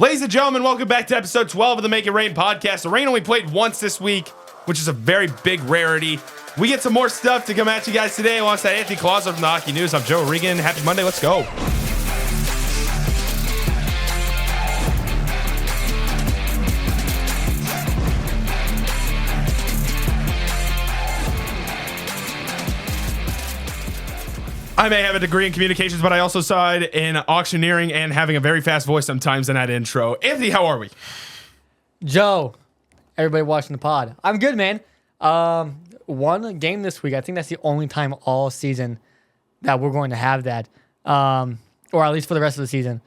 Ladies and gentlemen, welcome back to episode 12 of the Make It Rain podcast. The rain only played once this week, which is a very big rarity. We get some more stuff to come at you guys today. Alongside Anthony Collazo from the Hockey News, I'm Joe O'Regan. Happy Monday. Let's go. I may have a degree in communications, but I also side in auctioneering and having a very fast voice sometimes in that intro. Anthony, how are we? Joe, everybody watching the pod. I'm good, man. One game this week. I think that's the only time all season that we're going to have that, or at least for the rest of the season,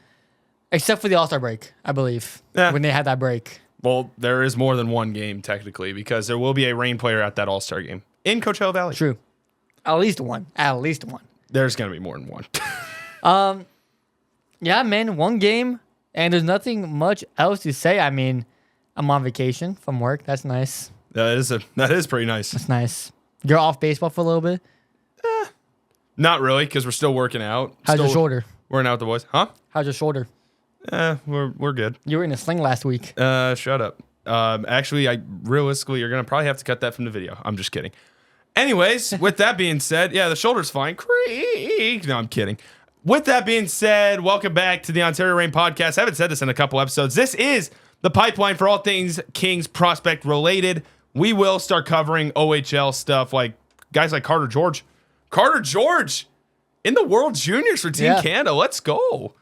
except for the All-Star break, I believe, when they had that break. Well, there is more than one game, technically, because there will be a Rain player at that All-Star game in Coachella Valley. True. At least one. At least one. There's going to be more than one. Yeah, man, one game, and there's nothing much else to say. I mean, I'm on vacation from work. That's nice. That is pretty nice. That's nice. You're off baseball for a little bit? Not really, because we're still working out. How's your shoulder? Working out with the boys. Huh? How's your shoulder? We're good. You were in a sling last week. Shut up. Actually, realistically, you're going to probably have to cut that from the video. I'm just kidding. Anyways, with that being said, yeah, the shoulder's fine. Creak. No, I'm kidding. With that being said, welcome back to the Ontario Rain podcast. I haven't said this in a couple episodes. This is the pipeline for all things Kings prospect related. We will start covering OHL stuff like guys like Carter George. Carter George in the World Juniors for Team Canada. Let's go.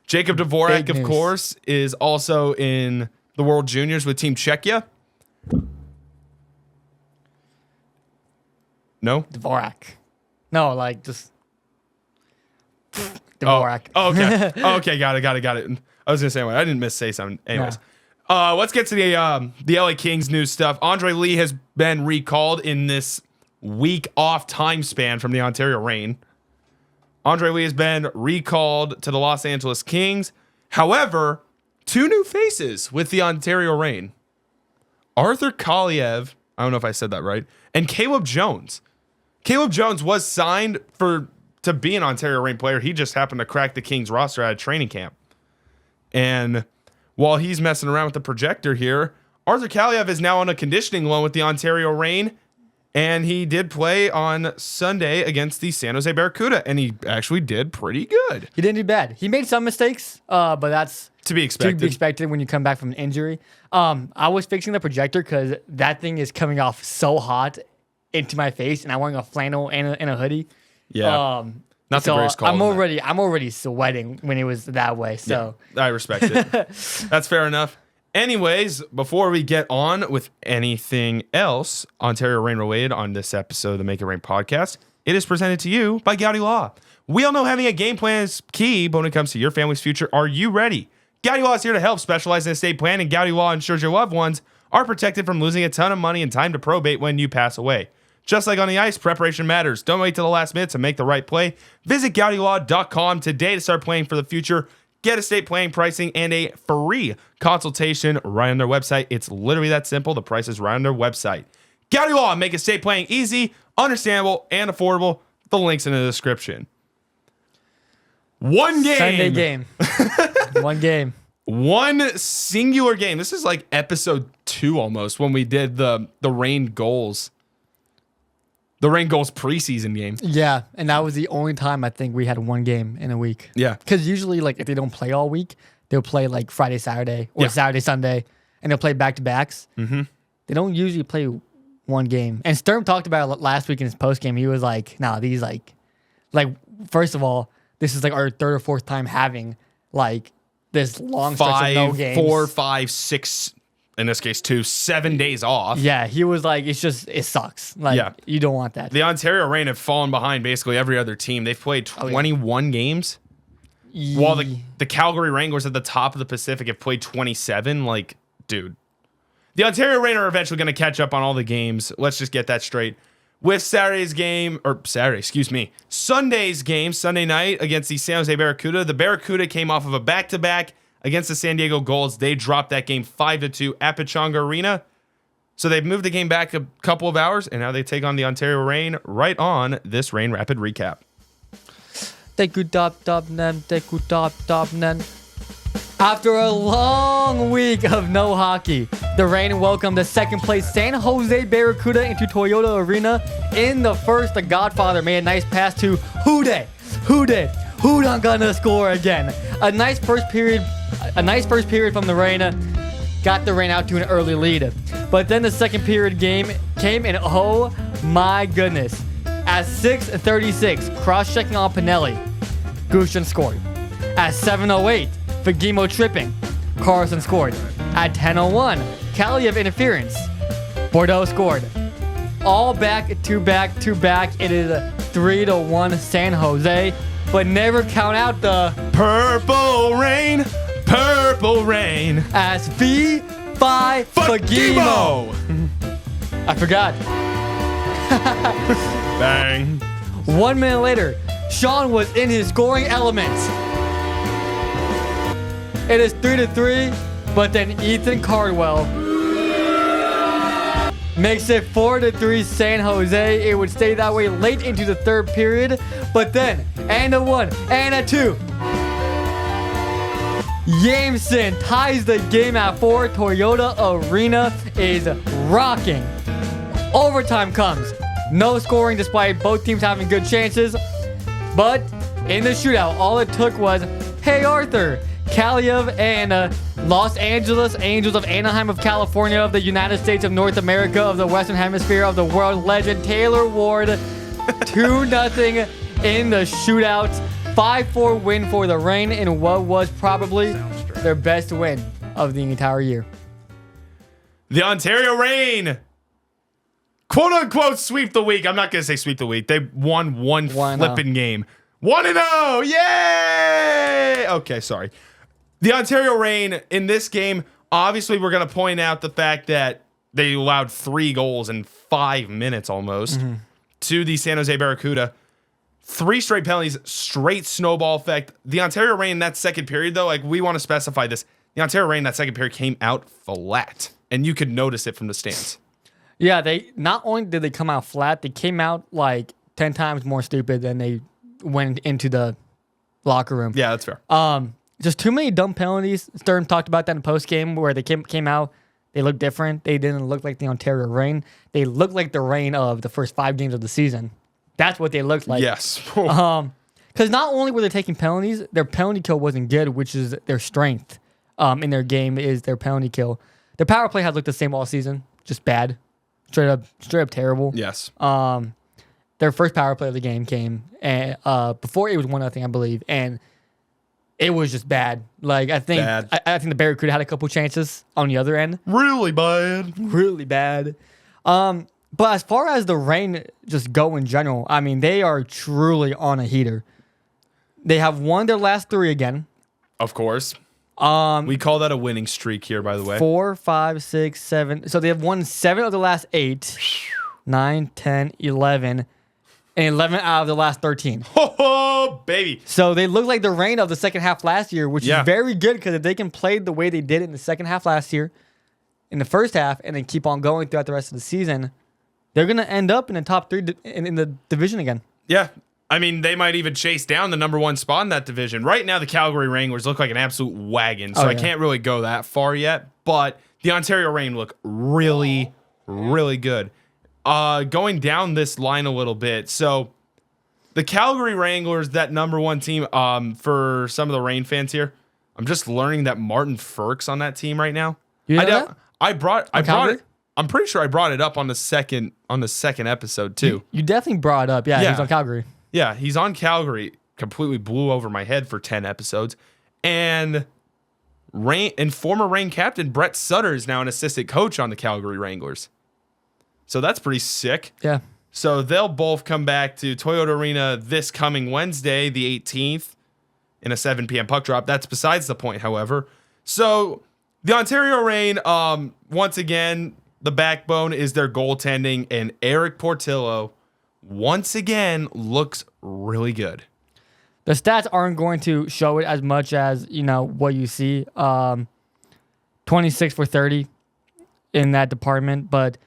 Jacob Dvorak, of course, is also in the World Juniors with Team Czechia. No? Dvorak. No, like just Dvorak. Oh, okay. Okay, got it. I was gonna say I didn't say something. Anyways, let's get to the LA Kings news stuff. Andre Lee has been recalled in this week off time span from the Ontario Reign. Andre Lee has been recalled to the Los Angeles Kings. However, two new faces with the Ontario Reign: Arthur Kaliev. I don't know if I said that right, and Caleb Jones. Caleb Jones was signed to be an Ontario Reign player. He just happened to crack the Kings roster at a training camp. And while he's messing around with the projector here, Arthur Kaliev is now on a conditioning loan with the Ontario Reign. And he did play on Sunday against the San Jose Barracuda. And he actually did pretty good. He didn't do bad. He made some mistakes, but that's to be expected when you come back from an injury. I was fixing the projector because that thing is coming off so hot into my face, and I'm wearing a flannel and a hoodie. Yeah, not the greatest call. I'm already sweating when it was that way. So yeah, I respect it. That's fair enough. Anyways, before we get on with anything else Ontario Reign related on this episode of the Make It Rain podcast, it is presented to you by Gowdy Law. We all know having a game plan is key, but when it comes to your family's future, are you ready? Gowdy Law is here to help. Specialize in estate planning. Gowdy Law ensures your loved ones are protected from losing a ton of money and time to probate when you pass away. Just like on the ice, preparation matters. Don't wait till the last minute to make the right play. Visit GowdyLaw.com today to start planning for the future. Get estate planning pricing and a free consultation right on their website. It's literally that simple. The price is right on their website. Gowdy Law, make estate planning easy, understandable, and affordable. The link's in the description. One game. Sunday game. One game. One singular game. This is like episode 2 almost when we did the Rain Goals. The Rain Goals preseason game. Yeah, and that was the only time I think we had one game in a week. Yeah. Because usually, like, if they don't play all week, they'll play, like, Friday, Saturday, or Saturday, Sunday, and they'll play back-to-backs. Mm-hmm. They don't usually play one game. And Sturm talked about it last week in his postgame. He was like, nah, these, like, first of all, this is, like, our third or fourth time having, like, this long stretch of no games. 4, 5, 6... in this case, 7 days off. Yeah, he was like, it sucks. Like, you don't want that. The Ontario Reign have fallen behind basically every other team. They've played 21 games, while the Calgary Wranglers at the top of the Pacific have played 27. Like, dude. The Ontario Reign are eventually going to catch up on all the games. Let's just get that straight. With Sunday's game, Sunday night against the San Jose Barracuda. The Barracuda came off of a back-to-back against the San Diego Gulls. They dropped that game 5-2 at Pechanga Arena. So they've moved the game back a couple of hours, and now they take on the Ontario Reign right on this Rain Rapid Recap. After a long week of no hockey, the Rain welcomed the second place San Jose Barracuda into Toyota Arena. In the first, the Godfather made a nice pass to Who done gonna score again? A nice first period from the Rain got the Rain out to an early lead. But then the second period game came, and oh my goodness. At 6:36, cross-checking on Pinelli, Gushin scored. At 7:08, Fagimo tripping, Carlson scored. At 10:01, Kaliev interference, Bordeaux scored. All back to back. It is 3-1 San Jose, but never count out the Purple rain as V5 Fagimo. I forgot. Bang. 1 minute later, Sean was in his scoring element. It is 3-3, but then Ethan Cardwell makes it 4-3 San Jose. It would stay that way late into the third period, but then, and a 1, and a 2. Jamsen ties the game at 4. Toyota Arena is rocking. Overtime comes. No scoring despite both teams having good chances. But in the shootout, all it took was, hey Arthur, Kaliev and Los Angeles Angels of Anaheim of California of the United States of North America of the Western Hemisphere of the world legend Taylor Ward. 2-0 in the shootout. 5-4 win for the Rain in what was probably their best win of the entire year. The Ontario Reign, quote unquote, sweep the week. I'm not going to say sweep the week. They won one flipping game. 1-0. Yay! Okay, sorry. The Ontario Reign in this game, obviously, we're going to point out the fact that they allowed 3 goals in 5 minutes almost to the San Jose Barracuda. 3 straight penalties, straight snowball effect. The Ontario Reign, that second period, though, like we want to specify this. The Ontario Reign, that second period came out flat, and you could notice it from the stands. Yeah, they not only did they come out flat, they came out like 10 times more stupid than they went into the locker room. Yeah, that's fair. Just too many dumb penalties. Stern talked about that in post game where they came out. They looked different. They didn't look like the Ontario Reign. They looked like the Reign of the first 5 games of the season. That's what they looked like. Yes. Because not only were they taking penalties, their penalty kill wasn't good, which is their strength in their game is their penalty kill. Their power play has looked the same all season, just bad, straight up terrible. Yes. Their first power play of the game came and before it was 1-0, I believe, and it was just bad. Like I think the Barracuda had a couple chances on the other end. Really bad. Really bad. But as far as the Reign just go in general, I mean, they are truly on a heater. They have won their last 3 again. Of course. We call that a winning streak here, by the way. 4, 5, 6, 7. So they have won 7 of the last 8, 9, 10, 11, and 11 out of the last 13. Oh, baby. So they look like the Reign of the second half last year, which is very good because if they can play the way they did in the second half last year, in the first half, and then keep on going throughout the rest of the season, they're going to end up in the top 3 in the division again. Yeah. I mean, they might even chase down the number 1 spot in that division. Right now, the Calgary Wranglers look like an absolute wagon, so I can't really go that far yet. But the Ontario Reign look really, really good. Going down this line a little bit, so the Calgary Wranglers, that number 1 team, for some of the Reign fans here, I'm just learning that Martin Ferk's on that team right now. You know that? I brought it. I'm pretty sure I brought it up on the second episode too. You definitely brought it up. Yeah, he's on Calgary. Yeah, he's on Calgary. Completely blew over my head for 10 episodes. And former Reign captain Brett Sutter is now an assistant coach on the Calgary Wranglers. So that's pretty sick. Yeah. So they'll both come back to Toyota Arena this coming Wednesday, the 18th, in a 7 p.m. puck drop. That's besides the point, however. So the Ontario Reign, once again, the backbone is their goaltending, and Eric Portillo once again looks really good. The stats aren't going to show it as much as, what you see. 26 for 30 in that department, but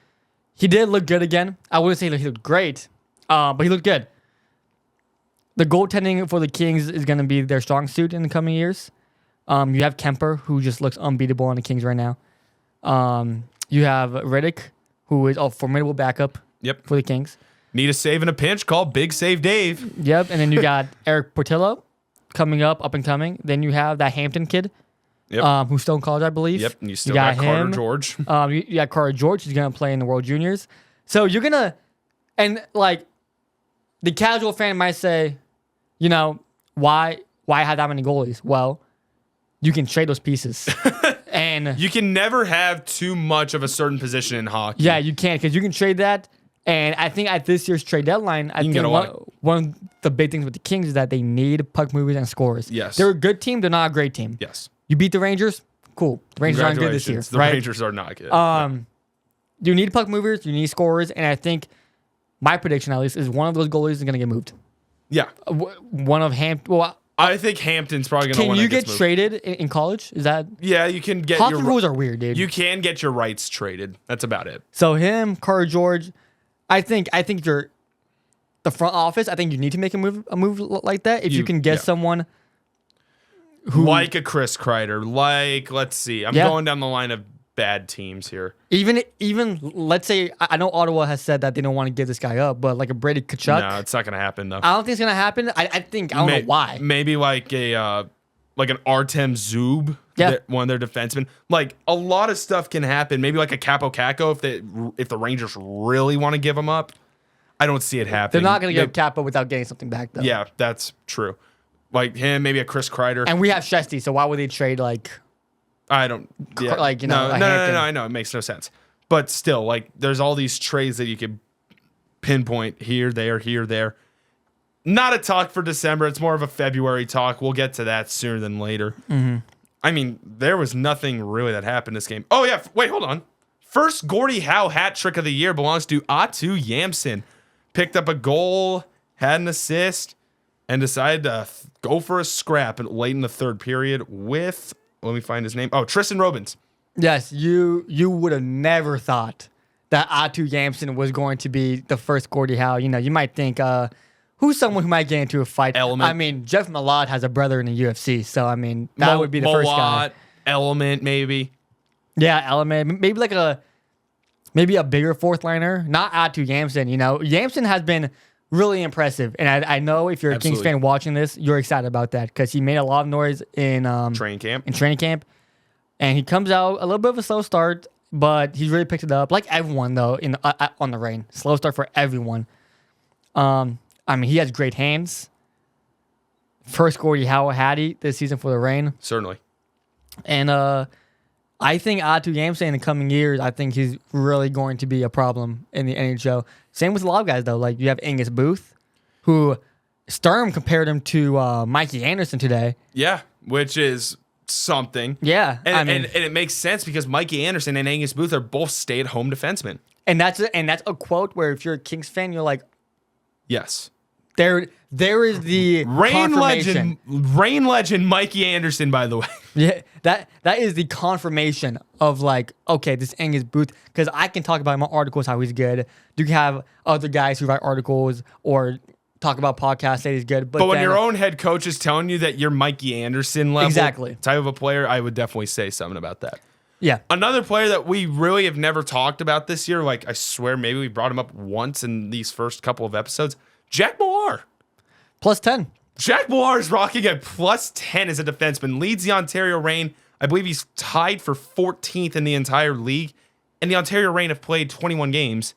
he did look good again. I wouldn't say that he looked great, but he looked good. The goaltending for the Kings is going to be their strong suit in the coming years. You have Kemper, who just looks unbeatable on the Kings right now. You have Riddick, who is a formidable backup Yep. for the Kings. Need a save in a pinch, call Big Save Dave. Yep, and then you got Eric Portillo coming up and coming. Then you have that Hampton kid, Yep. who's still in college, I believe. Yep. And you still got Carter George. You got Carter George, who's going to play in the World Juniors. So you're going to, and like, the casual fan might say, you know, why have that many goalies? Well, you can trade those pieces. And You can never have too much of a certain position in hockey. yeah, you can, because you can trade that. And I think at this year's trade deadline, I think get a one of the big things with the Kings is that they need puck movers and scorers. Yes. They're a good team. They're not a great team. Yes. You beat the Rangers, cool. The Rangers aren't good this year, Congratulations. The right? Rangers are not good. You need puck movers, you need scorers, and I think my prediction, at least, is one of those goalies is going to get moved. Yeah. One of Hampton. Well, I think Hampton's probably going to win. can you get traded in college? Is that Yeah, you can get hockey your rules are weird, dude. You can get your rights traded. That's about it. So him, Carter George, I think you're the front office. I think you need to make a move like that if you can get someone who Like a Chris Kreider. Like, let's see. I'm going down the line of bad teams here. even let's say I know Ottawa has said that they don't want to give this guy up, but like a Brady Tkachuk, No, it's not going to happen though. I don't think it's gonna happen. I don't know why. Maybe like a like an Artem Zub, one of their defensemen. Like a lot of stuff can happen. Maybe like a Capo Caco if the Rangers really want to give him up. I don't see it happening. They're not gonna give Capo without getting something back though. Yeah, that's true. Like him, maybe a Chris Kreider. And we have Shesty, so why would they trade like? I don't like, you know, no, I know it makes no sense. But still, like there's all these trades that you could pinpoint here, there. Not a talk for December. It's more of a February talk. We'll get to that sooner than later. Mm-hmm. I mean, there was nothing really that happened this game. Oh yeah, wait, hold on. First Gordie Howe hat trick of the year belongs to Aatu Jamsen. Picked up a goal, had an assist, and decided to go for a scrap late in the third period with, let me find his name. Oh, Tristan Robins. Yes, you would have never thought that Aatu Jamsen was going to be the first Gordie Howe. You know, you might think, who's someone who might get into a fight? Element. I mean, Jeff Malott has a brother in the UFC, so I mean, that would be the first guy. Element, maybe. Yeah, Element. Maybe like a bigger fourth liner. Not Aatu Jamsen. You know, Jamsen has been really impressive, and I know if you're a Kings fan watching this, you're excited about that because he made a lot of noise in training camp. And he comes out a little bit of a slow start, but he's really picked it up. Like everyone though, on the Reign, slow start for everyone. I mean, he has great hands. First Gordie Howe had he this season for the Reign, Certainly. and I think Aatu Jamsen in the coming years, I think he's really going to be a problem in the NHL. Same with a lot of guys, though. Like, you have Angus Booth, who Sturm compared him to Mikey Anderson today. Yeah, which is something. Yeah. And it makes sense because Mikey Anderson and Angus Booth are both stay-at-home defensemen. And that's a quote where if you're a Kings fan, you're like, yes. There is the confirmation. Rain legend Mikey Anderson, by the way. Yeah, that is the confirmation of like, okay, this Angus Booth, because I can talk about in my articles how he's good. You can have other guys who write articles or talk about podcasts say he's good. But when your own head coach is telling you that you're Mikey Anderson level type of a player, I would definitely say something about that. Yeah. Another player that we really have never talked about this year, like I swear maybe we brought him up once in these first couple of episodes, Jack Millar. +10. Jack Millar is rocking at +10 as a defenseman, leads the Ontario Reign. I believe he's tied for 14th in the entire league. And the Ontario Reign have played 21 games.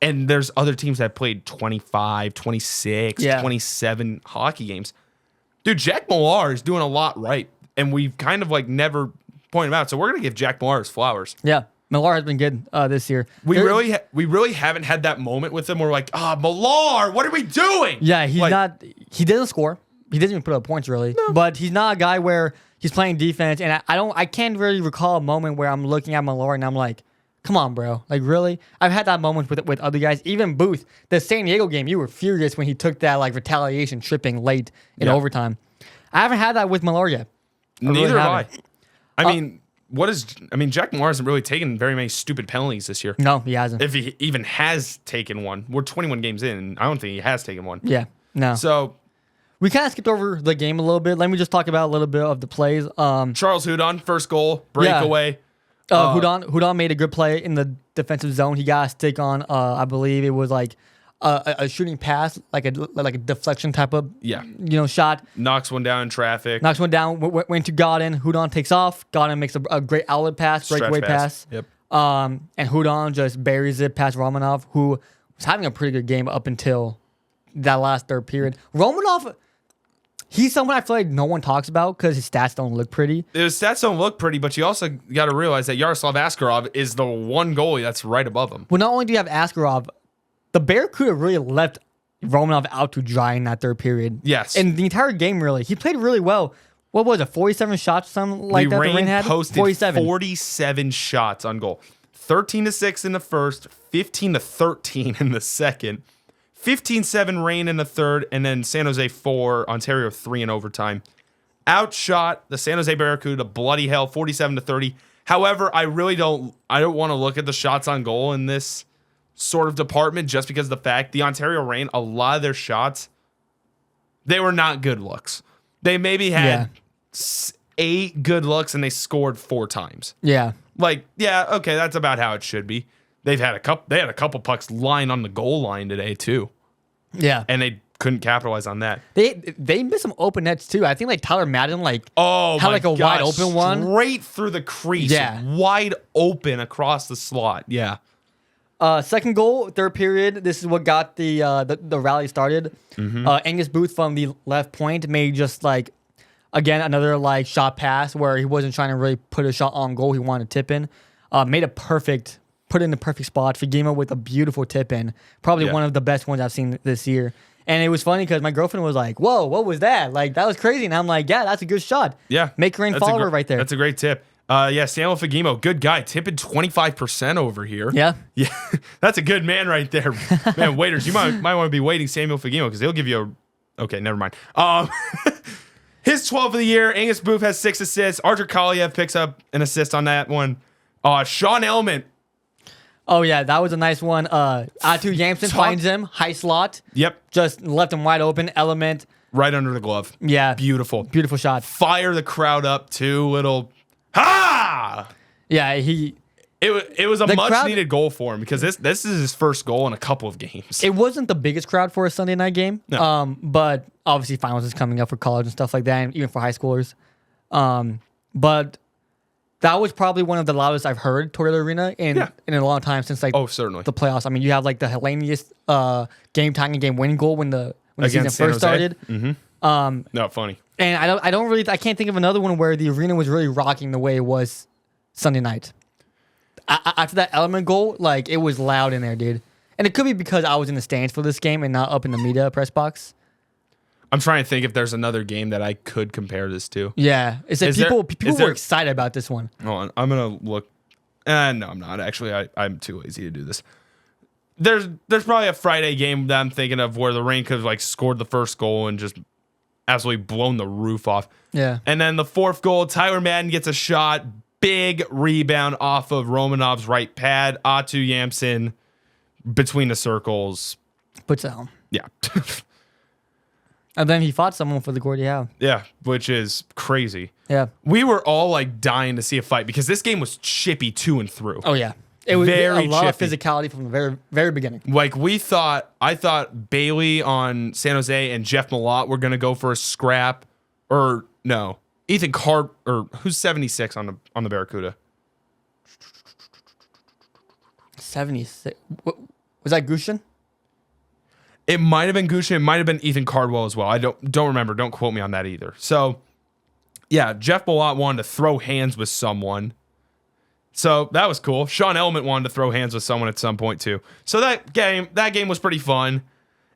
And there's other teams that have played 25, 26, 27 hockey games. Dude, Jack Millar is doing a lot right. And we've kind of like never pointed him out. So we're going to give Jack Millar his flowers. Yeah. Millar has been good this year. We really haven't had that moment with him where we're like, Millar, what are we doing? Yeah, he doesn't score. He doesn't even put up points really. No. But he's not a guy where he's playing defense. And I can't really recall a moment where I'm looking at Millar and I'm like, come on, bro. Like, really? I've had that moment with other guys. Even Booth, the San Diego game, you were furious when he took that like retaliation tripping late in overtime. I haven't had that with Millar yet. Neither have I. I mean, Jack Millar hasn't really taken very many stupid penalties this year. No, he hasn't. If he even has taken one. We're 21 games in, and I don't think he has taken one. Yeah, no. So, We kind of skipped over the game a little bit. Let me just talk about a little bit of the plays. Charles Hudon, first goal, breakaway. Hudon made a good play in the defensive zone. He got a stick on, I believe it was like a shooting pass, like a deflection type of shot. Knocks one down in traffic. Knocks one down, went to Godin. Hudon takes off. Godin makes a great outlet pass, breakaway pass. Yep. And Hudon just buries it past Romanov, who was having a pretty good game up until that last third period. Romanov, he's someone I feel like no one talks about because his stats don't look pretty. His stats don't look pretty, but you also got to realize that Yaroslav Askarov is the one goalie that's right above him. Well, not only do you have Askarov, the Barracuda really left Romanov out to dry in that third period. Yes. And the entire game, really. He played really well. What was it, 47 shots, something like that the Reign had? Posted 47 shots on goal. 13-6 in the first, 15-13 in the second, 15-7 Reign in the third, and then San Jose 4, Ontario 3 in overtime. Outshot the San Jose Barracuda, bloody hell, 47-30. However, I don't want to look at the shots on goal in this sort of department just because of the fact the Ontario Reign, a lot of their shots, they were not good looks. They maybe had 8 good looks and they scored 4 times. Yeah. Okay, that's about how it should be. They had a couple pucks lying on the goal line today too. Yeah. And they couldn't capitalize on that. They missed some open nets too. I think Tyler Madden had a wide open one. Straight through the crease. Yeah. Wide open across the slot. Yeah. Second goal, third period. This is what got the rally started. Angus Booth from the left point made just again another shot pass where he wasn't trying to really put a shot on goal. He wanted to tip in. Put in the perfect spot. Fagima with a beautiful tip in. Probably one of the best ones I've seen this year. And it was funny because my girlfriend was like, "Whoa, what was that? That was crazy." And I'm like, "Yeah, that's a good shot. Yeah, make rain follower right there." That's a great tip. Samuel Fagimo, good guy, tipping 25% over here. Yeah. That's a good man right there. Man, waiters, you might want to be waiting Samuel Fagimo because he'll give you okay, never mind. His 12th of the year. Angus Booth has 6 assists. Artur Kaliev picks up an assist on that one. Sean Element. Oh, yeah, that was a nice one. Aatu Jamsen finds him, high slot. Yep. Just left him wide open, Element. Right under the glove. Yeah. Beautiful. Beautiful shot. Fire the crowd up, too. Little, ha! Yeah, It was a much-needed goal for him because this is his first goal in a couple of games. It wasn't the biggest crowd for a Sunday night game. No. But obviously finals is coming up for college and stuff like that, and even for high schoolers. But that was probably one of the loudest I've heard Toyota Arena in a long time since certainly the playoffs. I mean, you have the Hellenius game tying and game winning goal when the season first started. Mm-hmm. No, funny. And I can't think of another one where the arena was really rocking the way it was Sunday night. After that Element goal, it was loud in there, dude. And it could be because I was in the stands for this game and not up in the media press box. I'm trying to think if there's another game that I could compare this to. Yeah. It's that people were excited about this one. Hold on. I'm going to look. No, I'm not. Actually, I'm too lazy to do this. There's probably a Friday game that I'm thinking of where the Reign could have scored the first goal and just absolutely blown the roof off. Yeah. And then the fourth goal, Tyler Madden gets a shot. Big rebound off of Romanov's right pad. Aatu Jamsen between the circles. Puts it home. Yeah. And then he fought someone for the Gordie Howe. Yeah, which is crazy. Yeah. We were all dying to see a fight because this game was chippy to and through. Oh, yeah. It was very a lot chippy. of physicality from the very, very beginning. I thought Bailey on San Jose and Jeff Malott were going to go for a scrap. Or, no. Ethan Carp, or who's 76 on the Barracuda? 76. Was that Gushin? It might have been Gushin. It might have been Ethan Cardwell as well. I don't remember. Don't quote me on that either. So, yeah, Jeff Malott wanted to throw hands with someone. So that was cool. Sean Element wanted to throw hands with someone at some point too. So that game was pretty fun.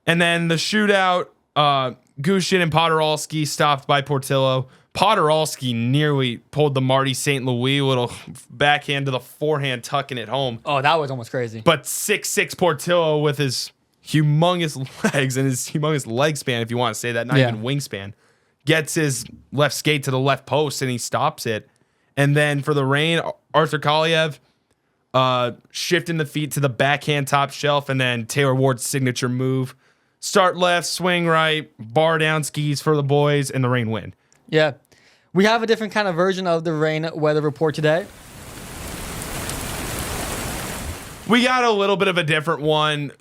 And then the shootout, Gushin and Podorowski stopped by Portillo. Podorowski nearly pulled the Marty St. Louis little backhand to the forehand, tucking it home. Oh, that was almost crazy. But 6'6" Portillo with his humongous legs and his humongous leg span, if you want to say that, not even wingspan, gets his left skate to the left post and he stops it. And then for the Reign, Artur Kaliev shifting the feet to the backhand top shelf, and then Taylor Ward's signature move, start left, swing right, bar down skis for the boys, and the rain win. Yeah. We have a different kind of version of the rain weather report today. We got a little bit of a different one.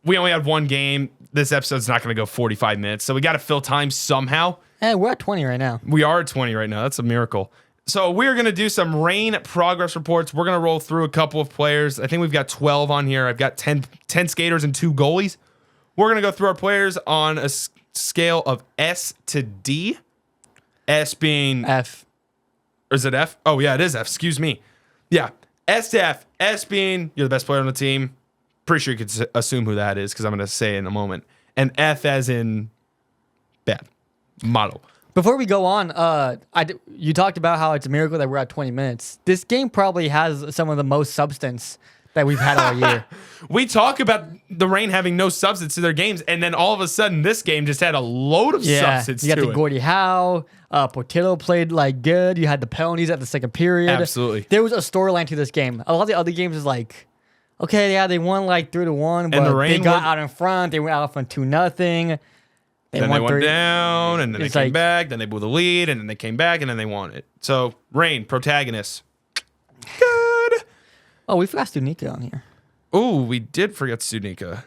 We only had one game. This episode's not going to go 45 minutes, so we got to fill time somehow. Hey, we're at 20 right now. We are at 20 right now. That's a miracle. So we're going to do some rain progress reports. We're going to roll through a couple of players. I think we've got 12 on here. I've got 10 skaters and 2 goalies. We're going to go through our players on a scale of S to D. S being... F. Or is it F? Oh, yeah, it is F. Excuse me. Yeah. S to F. S being you're the best player on the team. Pretty sure you could assume who that is because I'm going to say it in a moment. And F as in bad. Model. Before we go on, you talked about how it's a miracle that we're at 20 minutes. This game probably has some of the most substance that we've had all year. We talk about the Reign having no substance to their games, and then all of a sudden this game just had a load of substance to it. You got the Gordie Howe. Portillo played like good. You had the penalties at the second period. Absolutely. There was a storyline to this game. A lot of the other games is like, okay, yeah, they won like 3-1, but they got out in front. They went out from 2-0. Then they went down, and then they came back. Then they blew the lead, and then they came back, and then they won it. So, Reign, protagonists. Good. Oh, we forgot Studnicka on here. Oh, we did forget Studnicka.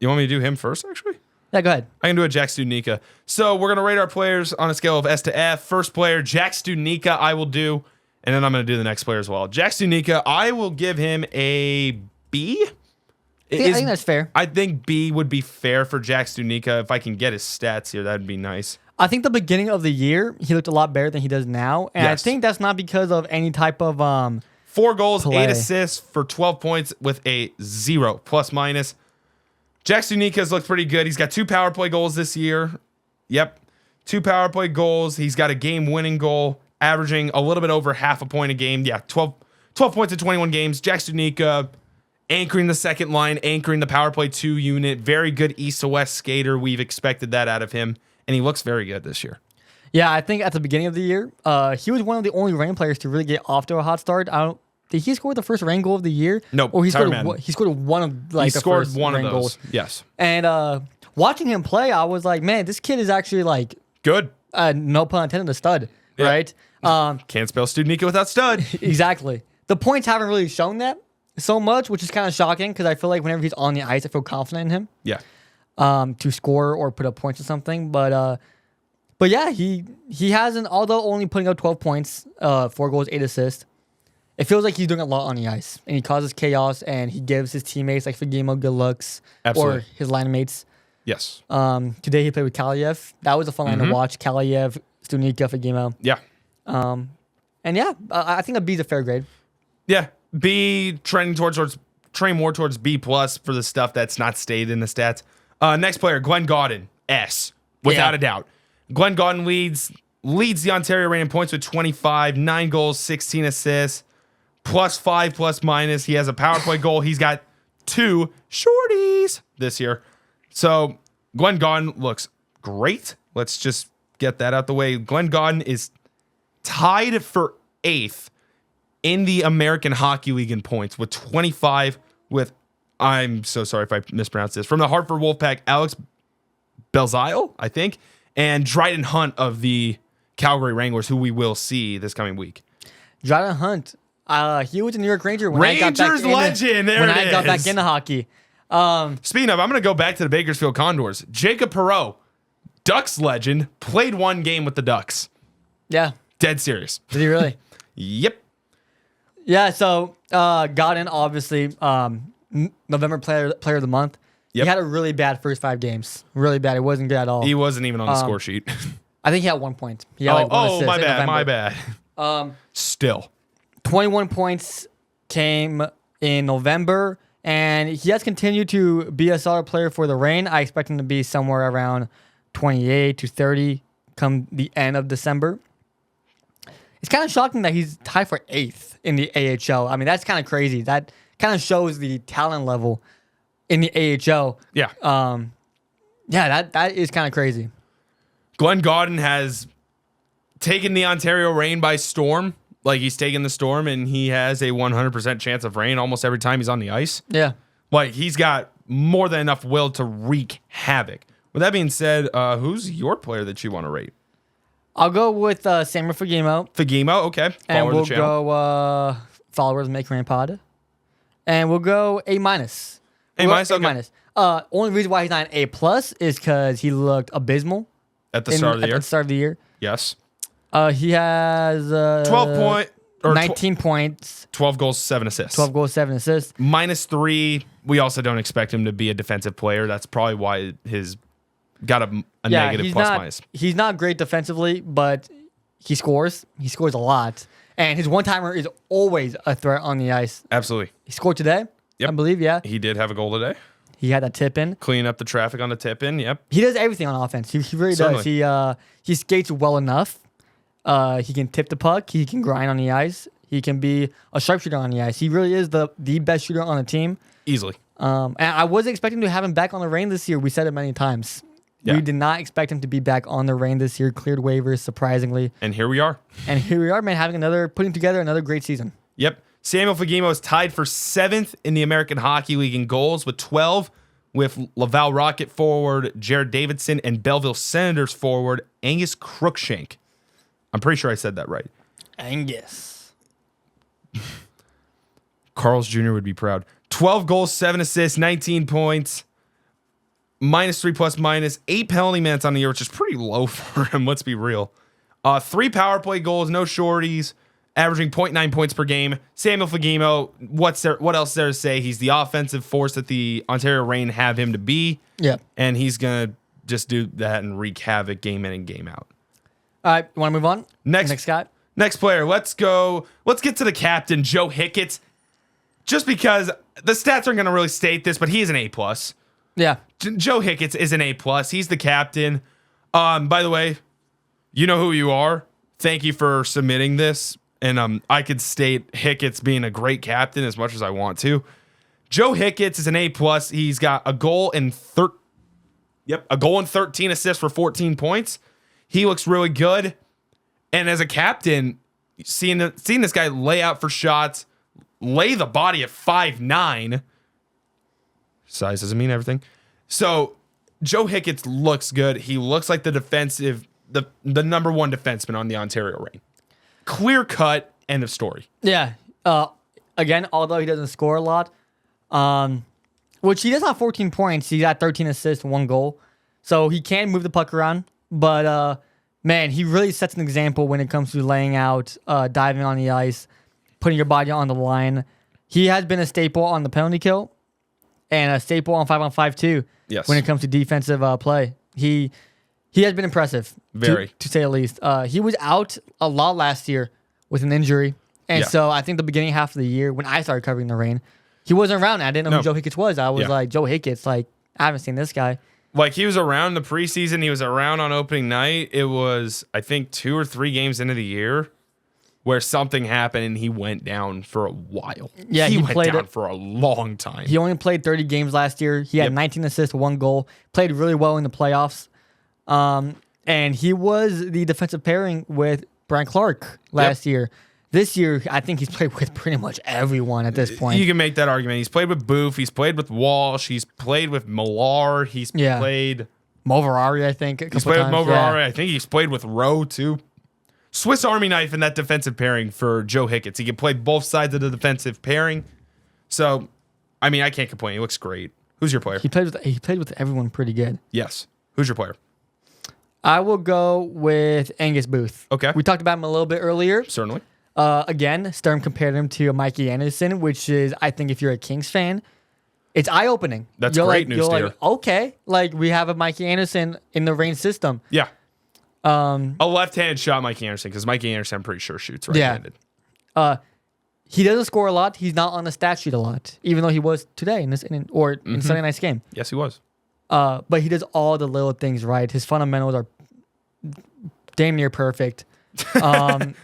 You want me to do him first, actually? Yeah, go ahead. I can do a Jack Studnicka. So, we're going to rate our players on a scale of S to F. First player, Jack Studnicka, I will do. And then I'm going to do the next player as well. Jack Studnicka, I will give him a B. I think that's fair. I think B would be fair for Jack Studnicka. If I can get his stats here, that'd be nice. I think the beginning of the year, he looked a lot better than he does now. And yes. I think that's not because of any type of 4 goals, play. 8 assists for 12 points with a 0 plus minus. Jack Studnicka's looked pretty good. He's got 2 power play goals this year. Yep. 2 power play goals. He's got a game-winning goal, averaging a little bit over half a point a game. Yeah, 12 points in 21 games. Jack Studnicka anchoring the second line, anchoring the power play 2 unit. Very good east to west skater. We've expected that out of him, and he looks very good this year. Yeah, I think at the beginning of the year, he was one of the only Reign players to really get off to a hot start. Did he score the first Reign goal of the year? No, or he scored one of the first one Reign of those goals. Yes. And watching him play, I was like, man, this kid is actually like good. No pun intended, a stud, yeah. Right? Can't spell Studnicka without stud. Exactly. The points haven't really shown that so much, which is kind of shocking because I feel like whenever he's on the ice, I feel confident in him. Yeah. To score or put up points or something, but yeah, he hasn't. Although only putting up 12 points, 4 goals, 8 assists, it feels like he's doing a lot on the ice, and he causes chaos, and he gives his teammates like Fagemo good looks, absolutely, or his line mates. Yes. Today he played with Kaliev. That was a fun line to watch. Kaliev, Studnicka, Fagemo. Yeah. And yeah, I think a B is a fair grade. Yeah. B trending more towards B plus for the stuff that's not stated in the stats. Next player, Glenn Gaudin, S, without a doubt. Glenn Gaudin leads the Ontario Reign in points with 25, 9 goals, 16 assists, +5 plus minus. He has a power play goal. He's got 2 shorties this year. So Glenn Gaudin looks great. Let's just get that out the way. Glenn Gaudin is tied for 8th in the American Hockey League in points with 25 with, I'm so sorry if I mispronounced this, from the Hartford Wolfpack, Alex Belzile, I think, and Dryden Hunt of the Calgary Wranglers, who we will see this coming week. Dryden Hunt, he was a New York Ranger when Rangers legend. I got back into hockey. Speaking of, I'm going to go back to the Bakersfield Condors. Jacob Perreault, Ducks legend, played 1 game with the Ducks. Yeah. Dead serious. Did he really? Yep. Yeah, so Gaudin, obviously, November player of the month. Yep. He had a really bad first 5 games. Really bad. It wasn't good at all. He wasn't even on the score sheet. I think he had 1 point. He had one assist my bad. Still. 21 points came in November, and he has continued to be a solid player for the Reign. I expect him to be somewhere around 28 to 30 come the end of December. It's kind of shocking that he's tied for 8th in the AHL. I mean, that's kind of crazy. That kind of shows the talent level in the AHL. Yeah. That is kind of crazy. Glenn Gaudin has taken the Ontario Reign by storm. Like, he's taken the storm, and he has a 100% chance of rain almost every time he's on the ice. Yeah. Like, he's got more than enough will to wreak havoc. With that being said, who's your player that you want to rate? I'll go with Samuel Fagimo. Fagimo, okay. And we'll the channel. go followers make rain pod. And we'll go A-. A minus, okay. A-. Only reason why he's not an A+ is because he looked abysmal At the start of the year? At the start of the year. Yes. He has 19 points. 12 goals, 7 assists. 12 goals, 7 assists. -3. We also don't expect him to be a defensive player. That's probably why his got a negative plus minus. He's not great defensively, but he scores. He scores a lot. And his one-timer is always a threat on the ice. Absolutely. He scored today, Yep. I believe, yeah. He did have a goal today. He had that tip in. Cleaning up the traffic on the tip in, yep. He does everything on offense. He really does. He skates well enough. He can tip the puck. He can grind on the ice. He can be a sharpshooter on the ice. He really is the best shooter on the team. Easily. And I wasn't expecting to have him back on the Reign this year. We said it many times. Yeah. We did not expect him to be back on the Reign this year. Cleared waivers, surprisingly. And here we are. And here we are, man, putting together another great season. Yep. Samuel Fagimo is tied for 7th in the American Hockey League in goals with 12, with Laval Rocket forward Jared Davidson and Belleville Senators forward Angus Crookshank. I'm pretty sure I said that right. Angus. Carl's Jr. would be proud. 12 goals, 7 assists, 19 points. -3 plus minus. 8 penalty minutes on the year, which is pretty low for him. Let's be real. 3 power play goals, no shorties, averaging 0.9 points per game. Samuel Fagimo, what else is there to say? He's the offensive force that the Ontario Reign have him to be. Yeah. And he's going to just do that and wreak havoc game in and game out. All right, you want to move on? Next guy. Next player. Let's go. Let's get to the captain, Joe Hicketts. Just because the stats aren't going to really state this, but he is an A+. Yeah. Joe Hicketts is an A+. He's the captain. By the way, you know who you are. Thank you for submitting this. And I could state Hicketts being a great captain as much as I want to. Joe Hicketts is an A+. He's got a goal and 13 assists for 14 points. He looks really good. And as a captain, seeing this guy lay out for shots, lay the body at 5'9". Size doesn't mean everything. So Joe Hicketts looks good. He looks like the number one defenseman on the Ontario Reign. Clear cut, end of story. Yeah. Again, although he doesn't score a lot, which he does have 14 points. He got 13 assists, 1 goal. So he can move the puck around. But, man, he really sets an example when it comes to laying out, diving on the ice, putting your body on the line. He has been a staple on the penalty kill and a staple on 5-on-5 too. Yes. When it comes to defensive play. He has been impressive. Very. To say the least. He was out a lot last year with an injury. And so I think the beginning half of the year, when I started covering the Reign, he wasn't around. I didn't know who Joe Hicketts was. I was like, Joe Hicketts, like, I haven't seen this guy. Like, he was around the preseason. He was around on opening night. It was, I think, 2 or 3 games into the year where something happened and he went down for a while. Yeah, he went down for a long time. He only played 30 games last year. He had 19 assists, 1 goal. Played really well in the playoffs. And he was the defensive pairing with Brian Clark last year. This year, I think he's played with pretty much everyone at this point. You can make that argument. He's played with Booth. He's played with Walsh. He's played with Millar. He's played... Moverari, I think. He's played with Moverari. I think he's played with Rowe, too. Swiss Army knife in that defensive pairing for Joe Hicketts. He can play both sides of the defensive pairing. So, I mean, I can't complain. He looks great. Who's your player? He played with everyone pretty good. Yes. Who's your player? I will go with Angus Booth. Okay. We talked about him a little bit earlier. Certainly. Again, Sturm compared him to Mikey Anderson, which is, I think, if you're a Kings fan, it's eye-opening. That's great news to hear. Okay, like we have a Mikey Anderson in the Reign system. Yeah. A left-handed shot, Mikey Anderson, because Mikey Anderson, I'm pretty sure, shoots right-handed. He doesn't score a lot. He's not on the stat sheet a lot, even though he was today in Sunday night's game. Yes, he was. But he does all the little things right. His fundamentals are damn near perfect. And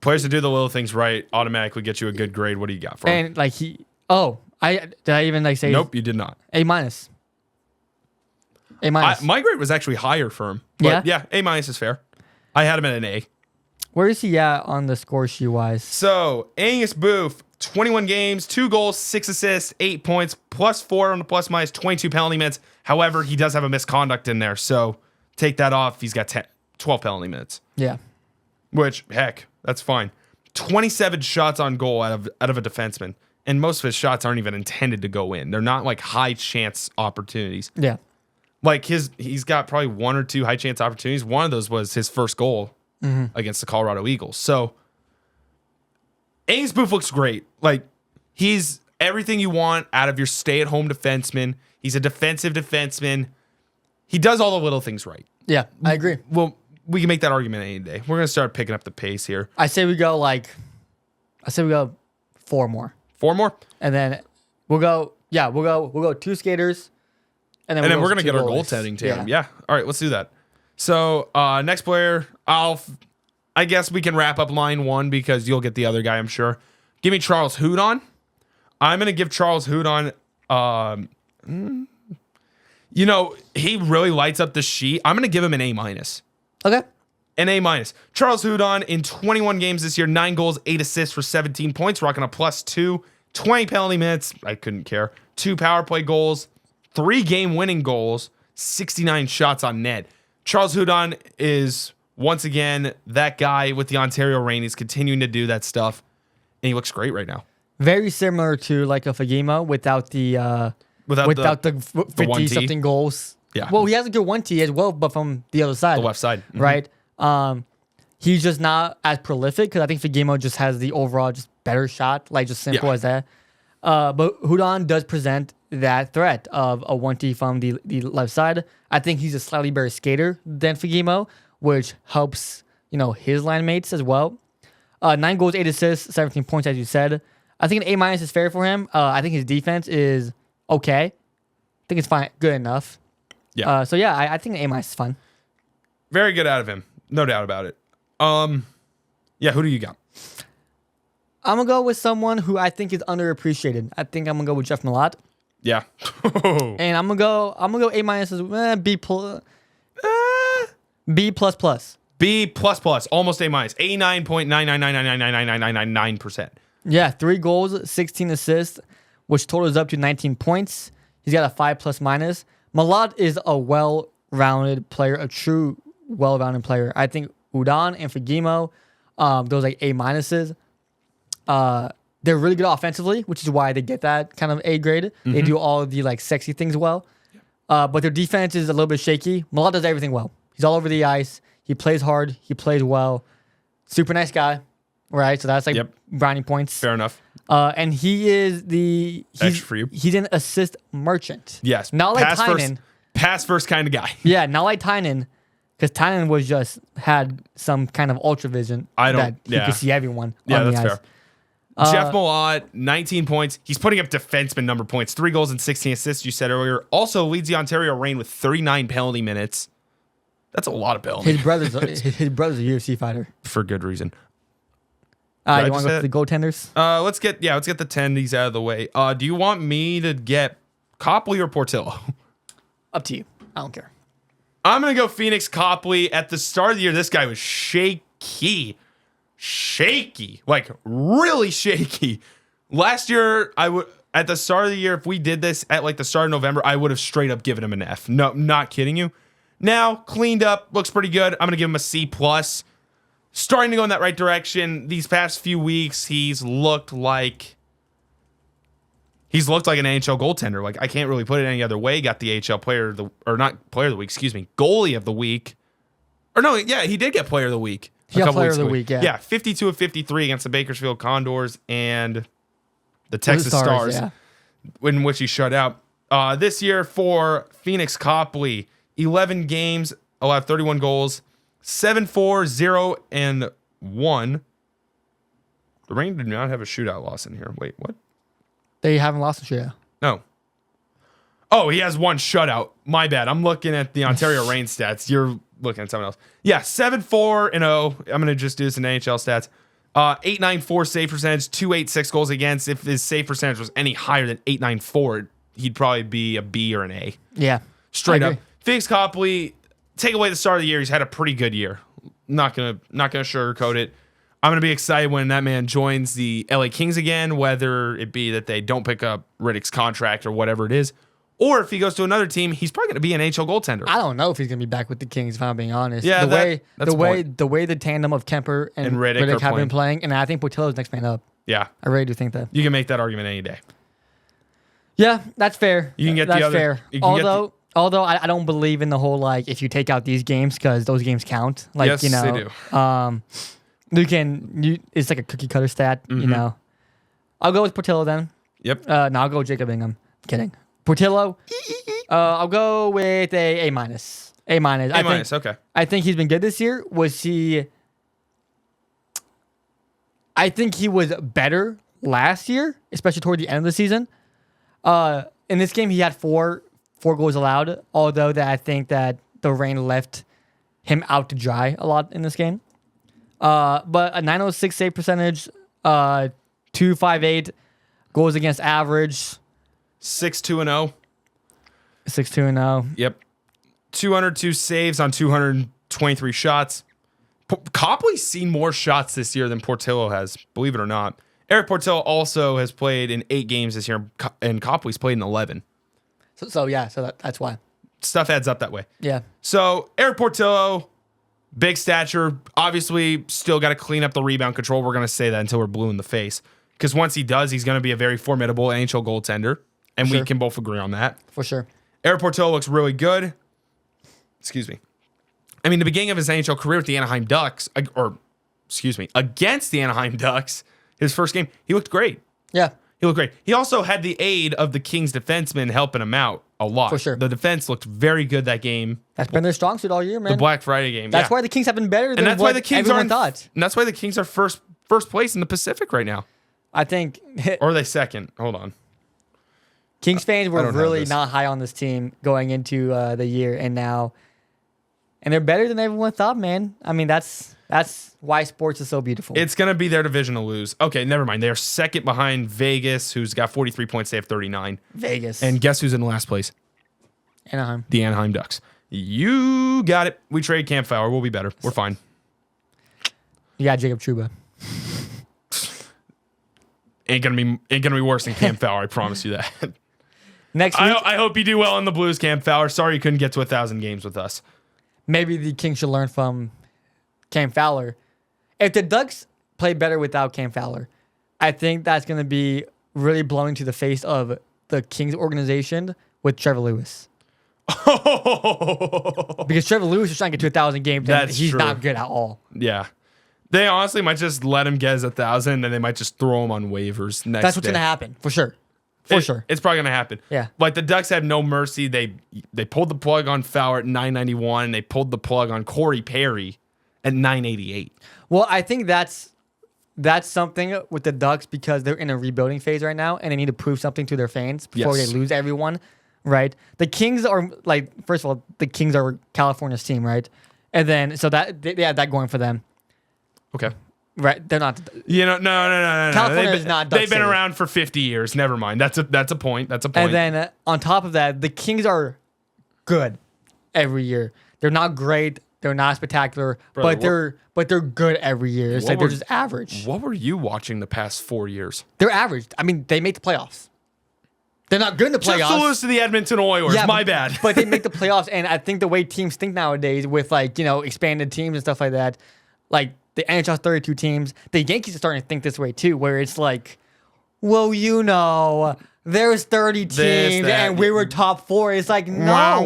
players that do the little things right automatically get you a good grade. What do you got for him? And like did I even say? Nope, you did not. A-. A-. My grade was actually higher for him. But yeah, A- is fair. I had him at an A. Where is he at on the score sheet wise? So Angus Booth, 21 games, 2 goals, 6 assists, 8 points, +4 on the plus minus, 22 penalty minutes. However, he does have a misconduct in there, so take that off. He's got 12 penalty minutes. Yeah. Which, heck, that's fine. 27 shots on goal out of a defenseman. And most of his shots aren't even intended to go in. They're not like high chance opportunities. Yeah. Like he's got probably 1 or 2 high chance opportunities. One of those was his first goal against the Colorado Eagles. So Ames Booth looks great. Like he's everything you want out of your stay-at-home defenseman. He's a defensive defenseman. He does all the little things right. Yeah, I agree. Well, we can make that argument any day. We're gonna start picking up the pace here. I say we go 4 more. 4 more, And then we'll go 2 skaters. And then we're gonna get our goalies. goaltending team. Yeah. All right, let's do that. So next player, I guess we can wrap up line 1 because you'll get the other guy, I'm sure. Give me Charles Hudon. I'm gonna give Charles Hudon. He really lights up the sheet. I'm gonna give him an A-. Okay. An A-. Charles Hudon in 21 games this year, 9 goals, 8 assists for 17 points, rocking a +2, 20 penalty minutes. I couldn't care. 2 power play goals, 3 game-winning goals, 69 shots on net. Charles Hudon is once again that guy with the Ontario Reign. He's continuing to do that stuff, and he looks great right now. Very similar to like a Fagemo without the 50 something goals. Yeah. Well, he has a good 1T as well, but from the other side, The left side, right? He's just not as prolific because I think Fagemo just has the overall just better shot, like just simple as that. But Hudon does present that threat of a 1T from the left side. I think he's a slightly better skater than Fagemo, which helps his line mates as well. 9 goals, 8 assists, 17 points, as you said. I think an A- is fair for him. I think his defense is okay. I think it's fine, good enough. Yeah. I think an A- is fine. Very good out of him, no doubt about it. Who do you got? I'm gonna go with someone who I think is underappreciated. I think I'm gonna go with Jeff Malott. Yeah. And I'm gonna go A- as B plus. B plus plus. B plus plus, almost A-. 89.999999999%. Yeah, 3 goals, 16 assists, which totals up to 19 points. He's got a 5+-. Malott is a well-rounded player, a true well-rounded player. I think Hudon and Fagemo, those like A-. They're really good offensively, which is why they get that kind of A grade. They do all of the like sexy things well. But their defense is a little bit shaky. Malott does everything well. He's all over the ice. He plays hard. He plays well. Super nice guy, right? So that's like brownie points. Fair enough. And he's Extra for you. He's an assist merchant. Yes. Not like Tynan. Pass first kind of guy. Yeah, not like Tynan. Because Tynan had some kind of ultra vision that he could see everyone on the ice. Fair. Jeff Malott, 19 points. He's putting up defenseman number points. 3 goals and 16 assists, you said earlier. Also leads the Ontario Reign with 39 penalty minutes. That's a lot of penalty. His brother's a UFC fighter. For good reason. You want to go to the goaltenders? Let's get the tendies out of the way. Do you want me to get Copley or Portillo? Up to you. I don't care. I'm going to go Phoenix Copley. At the start of the year, this guy was shaky. Like really shaky. Last year, at the start of the year, if we did this at like the start of November, I would have straight up given him an F. No, not kidding you. Now, cleaned up, looks pretty good. I'm going to give him a C+. Starting to go in that right direction. These past few weeks, he's looked like an NHL goaltender. Like, I can't really put it any other way. Got the AHL goalie of the week. Or no, yeah, he did get player of the week. He got player of the week, yeah. Yeah, 52 of 53 against the Bakersfield Condors and the Texas Stars, in which he shut out. This year for Phoenix Copley, 11 games, allowed 31 goals, 7-4, 0, and 1. The Reign did not have a shootout loss in here. Wait, what? They haven't lost a shootout. No. Oh, he has 1 shutout. My bad. I'm looking at the Ontario Reign stats. You're looking at someone else. Yeah, 7-4 and 0. I'm going to just do this in NHL stats. 894 save percentage, 286 goals against. If his save percentage was any higher than 894, he'd probably be a B or an A. Yeah. Straight up. Phoenix Copley, take away the start of the year, he's had a pretty good year. Not gonna sugarcoat it. I'm going to be excited when that man joins the LA Kings again, whether it be that they don't pick up Riddick's contract or whatever it is. Or if he goes to another team, he's probably going to be an NHL goaltender. I don't know if he's going to be back with the Kings, if I'm being honest. Yeah, the way the tandem of Kemper and Riddick have been playing, and I think Portillo's next man up. Yeah. I really do think that. You can make that argument any day. Yeah, that's fair. You can get that's the other. Fair. Although I don't believe in the whole like if you take out these games because those games count. Like yes, they do. It's like a cookie cutter stat. You know. I'll go with Portillo then. Yep. No, I'll go with Jacob Ingham. Kidding. Portillo. I'll go with A minus. A minus. Okay. I think he's been good this year. I think he was better last year, especially toward the end of the season. In this game, he had four goals allowed, although that I think that the rain left him out to dry a lot in this game. But a 906 save percentage, 258 goals against average. 6-2-0. 6-2-0. Yep. 202 saves on 223 shots. Copley's seen more shots this year than Portillo has, believe it or not. Eric Portillo also has played in 8 games this year, and Copley's played in 11. So that's why. Stuff adds up that way. Yeah. So Eric Portillo, big stature, obviously still got to clean up the rebound control. We're going to say that until we're blue in the face. Because once he does, he's going to be a very formidable NHL goaltender. And we can both agree on that. For sure. Eric Portillo looks really good. Excuse me. I mean, the beginning of his NHL career with the Anaheim Ducks, against the Anaheim Ducks, his first game, he looked great. Yeah. He looked great. He also had the aid of the Kings defensemen helping him out a lot. For sure. The defense looked very good that game. That's been their strong suit all year, man. The Black Friday game. That's why the Kings have been better than that's what why the Kings everyone thought. And that's why the Kings are first place in the Pacific right now. I think. Or are they second? Hold on. Kings fans were really not high on this team going into the year, and they're better than everyone thought, man. I mean, that's why sports is so beautiful. It's going to be their division to lose. Okay, never mind. They're second behind Vegas, who's got 43 points. They have 39. Vegas. And guess who's in last place? Anaheim. The Anaheim Ducks. You got it. We trade Cam Fowler. We'll be better. We're fine. You got Jacob Trouba. Ain't gonna be worse than Cam Fowler. I promise you that. Next week, I hope you do well in the Blues, Cam Fowler. Sorry you couldn't get to 1,000 games with us. Maybe the Kings should learn from Cam Fowler. If the Ducks play better without Cam Fowler, I think that's going to be really blowing to the face of the Kings organization with Trevor Lewis. Because Trevor Lewis is trying to get to 1,000 games, and he's not good at all. Yeah. They honestly might just let him get his 1,000, and they might just throw him on waivers next That's what's going to happen, for sure. Sure. It's probably going to happen. Yeah. Like, the Ducks had no mercy. They pulled the plug on Fowler at 991, and they pulled the plug on Corey Perry at 988. Well, I think that's something with the Ducks because they're in a rebuilding phase right now, and they need to prove something to their fans before they lose everyone, right? The Kings are, like, first of all, the Kings are California's team, right? And then, so that they have that going for them. Okay. Right, they're not. No. California is not. They've been around for 50 years. Never mind. That's a point. That's a point. And then on top of that, the Kings are good every year. They're not great. They're not spectacular, but they're good every year. It's like they're just average. What were you watching the past 4 years? They're average. I mean, they make the playoffs. They're not good in the playoffs. Just to lose to the Edmonton Oilers. Yeah, my bad. But they make the playoffs, and I think the way teams think nowadays with expanded teams and stuff like that, like. The NHL's 32 teams. The Yankees are starting to think this way too, where it's like, well, there's 30 teams and we were top 4. It's like, no.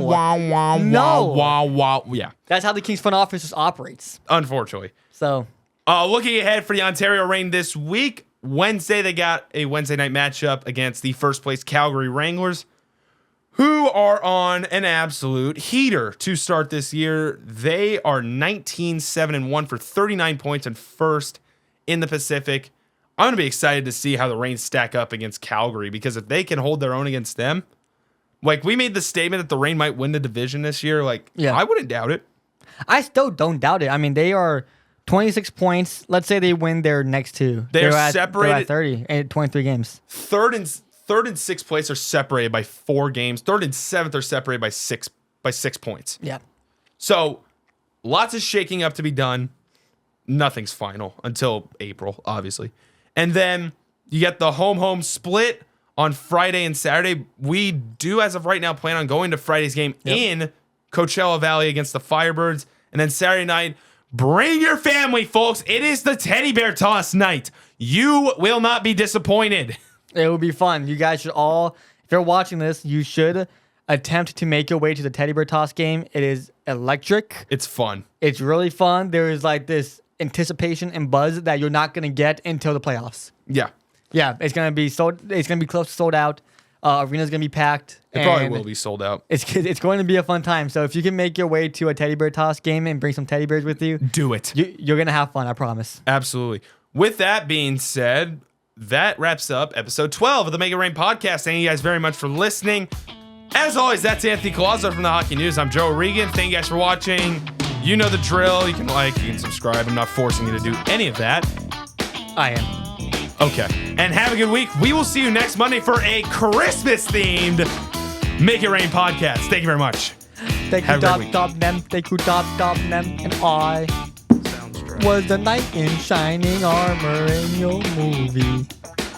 Yeah. That's how the Kings front office just operates. Unfortunately. So, looking ahead for the Ontario Reign this week, Wednesday they got a Wednesday night matchup against the first place Calgary Wranglers, who are on an absolute heater to start this year. They are 19-7-1 for 39 points and first in the Pacific. I'm going to be excited to see how the Reign stack up against Calgary because if they can hold their own against them, like we made the statement that the Reign might win the division this year. I wouldn't doubt it. I still don't doubt it. I mean, they are 26 points. Let's say they win their next 2. They're separated. They're at 30 and 23 games. Third and sixth place are separated by 4 games. Third and seventh are separated by 6 points. Yeah. So lots of shaking up to be done. nothing's final until April, obviously. And then you get the home split on Friday and Saturday. We do, as of right now, plan on going to Friday's game in Coachella Valley against the Firebirds. And then Saturday night, bring your family, folks. It is the teddy bear toss night. You will not be disappointed. It will be fun. You guys should all, if you're watching this, you should attempt to make your way to the teddy bear toss game. It is electric. It's fun. It's really fun. There is like this anticipation and buzz that you're not going to get until the playoffs. Yeah. Yeah, it's going to be close to sold out. Arena's going to be packed. It probably will be sold out. It's going to be a fun time. So if you can make your way to a teddy bear toss game and bring some teddy bears with you, do it. You're going to have fun, I promise. Absolutely. With that being said, that wraps up episode 12 of the Make It Rain podcast. Thank you guys very much for listening. As always, that's Anthony Collazo from the Hockey News. I'm Joe O'Regan. Thank you guys for watching. You know the drill. You can like, you can subscribe. I'm not forcing you to do any of that. I am. Okay. And have a good week. We will see you next Monday for a Christmas-themed Make It Rain podcast. Thank you very much. Thank you, Dop Nem. Thank you, Dop Nem. And I was the knight in shining armor in your movie.